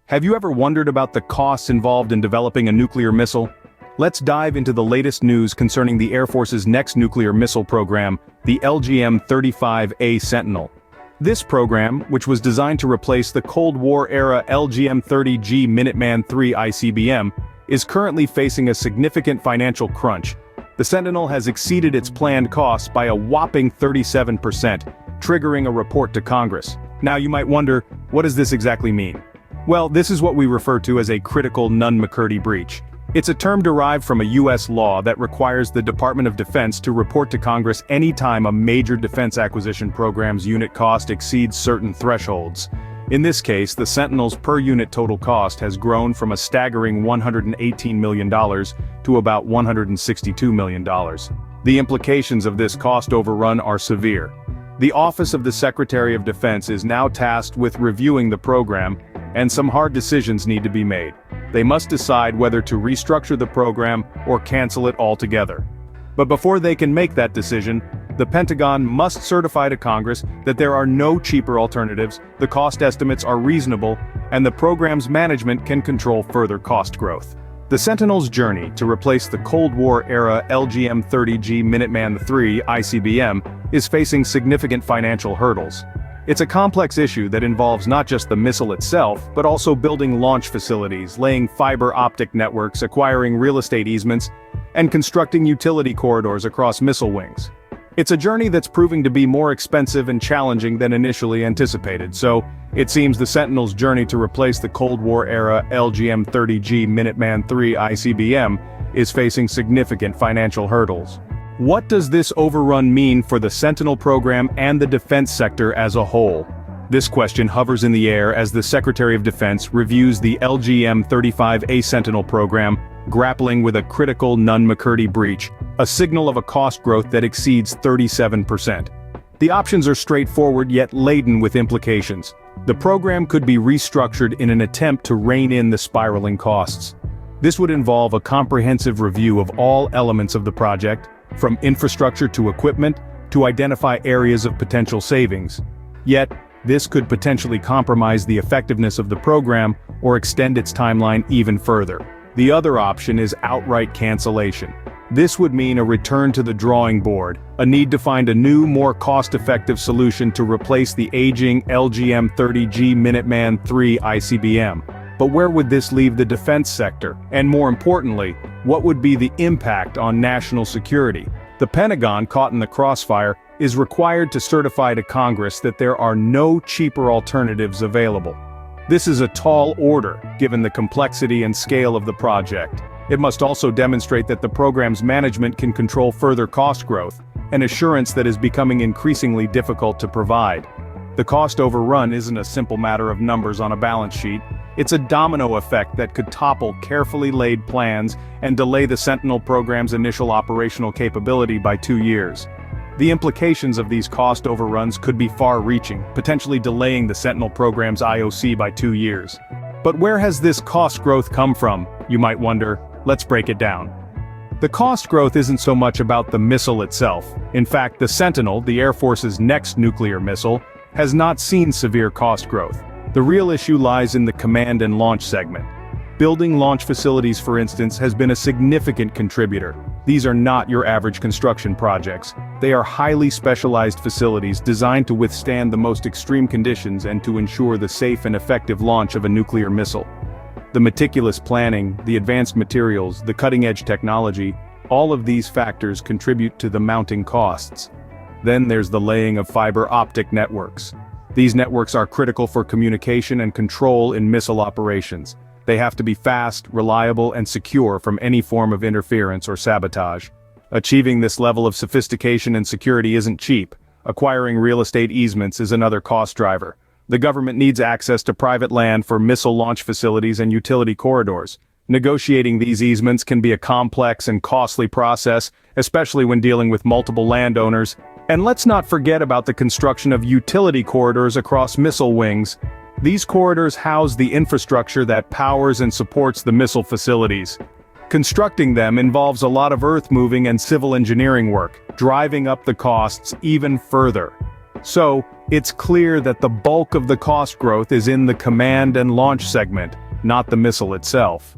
Have you ever wondered about the costs involved in developing a nuclear missile? Let's dive into the latest news concerning the Air Force's next nuclear missile program, the LGM-35A Sentinel. This program, which was designed to replace the Cold War-era LGM-30G Minuteman III ICBM, is currently facing a significant financial crunch. The Sentinel has exceeded its planned costs by a whopping 37%, triggering a report to Congress. Now you might wonder, what does this exactly mean? Well, this is what we refer to as a critical Nunn-McCurdy breach. It's a term derived from a U.S. law that requires the Department of Defense to report to Congress anytime a major defense acquisition program's unit cost exceeds certain thresholds. In this case, the Sentinel's per-unit total cost has grown from a staggering $118 million to about $162 million. The implications of this cost overrun are severe. The Office of the Secretary of Defense is now tasked with reviewing the program, and some hard decisions need to be made. They must decide whether to restructure the program or cancel it altogether. But before they can make that decision, the Pentagon must certify to Congress that there are no cheaper alternatives, the cost estimates are reasonable, and the program's management can control further cost growth. The Sentinel's journey to replace the Cold War-era LGM-30G Minuteman III ICBM is facing significant financial hurdles. It's a complex issue that involves not just the missile itself, but also building launch facilities, laying fiber optic networks, acquiring real estate easements, and constructing utility corridors across missile wings. It's a journey that's proving to be more expensive and challenging than initially anticipated, so it seems the Sentinel's journey to replace the Cold War-era LGM-30G Minuteman III ICBM is facing significant financial hurdles. What does this overrun mean for the Sentinel program and the defense sector as a whole? This question hovers in the air as the Secretary of Defense reviews the LGM-35A Sentinel program, grappling with a critical Nunn-McCurdy breach, a signal of a cost growth that exceeds 37%. The options are straightforward yet laden with implications. The program could be restructured in an attempt to rein in the spiraling costs. This would involve a comprehensive review of all elements of the project, from infrastructure to equipment, to identify areas of potential savings. Yet, this could potentially compromise the effectiveness of the program or extend its timeline even further. The other option is outright cancellation. This would mean a return to the drawing board, a need to find a new, more cost-effective solution to replace the aging LGM-30G Minuteman III ICBM. But where would this leave the defense sector? And more importantly, what would be the impact on national security? The Pentagon, caught in the crossfire, is required to certify to Congress that there are no cheaper alternatives available. This is a tall order, given the complexity and scale of the project. It must also demonstrate that the program's management can control further cost growth, an assurance that is becoming increasingly difficult to provide. The cost overrun isn't a simple matter of numbers on a balance sheet. It's a domino effect that could topple carefully laid plans and delay the Sentinel program's initial operational capability by 2 years. The implications of these cost overruns could be far-reaching, potentially delaying the Sentinel program's IOC by 2 years. But where has this cost growth come from, you might wonder? Let's break it down. The cost growth isn't so much about the missile itself. In fact, the Sentinel, the Air Force's next nuclear missile, has not seen severe cost growth. The real issue lies in the command and launch segment. Building launch facilities, for instance, has been a significant contributor. These are not your average construction projects. They are highly specialized facilities designed to withstand the most extreme conditions and to ensure the safe and effective launch of a nuclear missile. The meticulous planning, the advanced materials, the cutting-edge technology, all of these factors contribute to the mounting costs. Then there's the laying of fiber optic networks. These networks are critical for communication and control in missile operations. They have to be fast, reliable, and secure from any form of interference or sabotage. Achieving this level of sophistication and security isn't cheap. Acquiring real estate easements is another cost driver. The government needs access to private land for missile launch facilities and utility corridors. Negotiating these easements can be a complex and costly process, especially when dealing with multiple landowners. And let's not forget about the construction of utility corridors across missile wings. These corridors house the infrastructure that powers and supports the missile facilities. Constructing them involves a lot of earth-moving and civil engineering work, driving up the costs even further. So, It's clear that the bulk of the cost growth is in the command and launch segment, not the missile itself.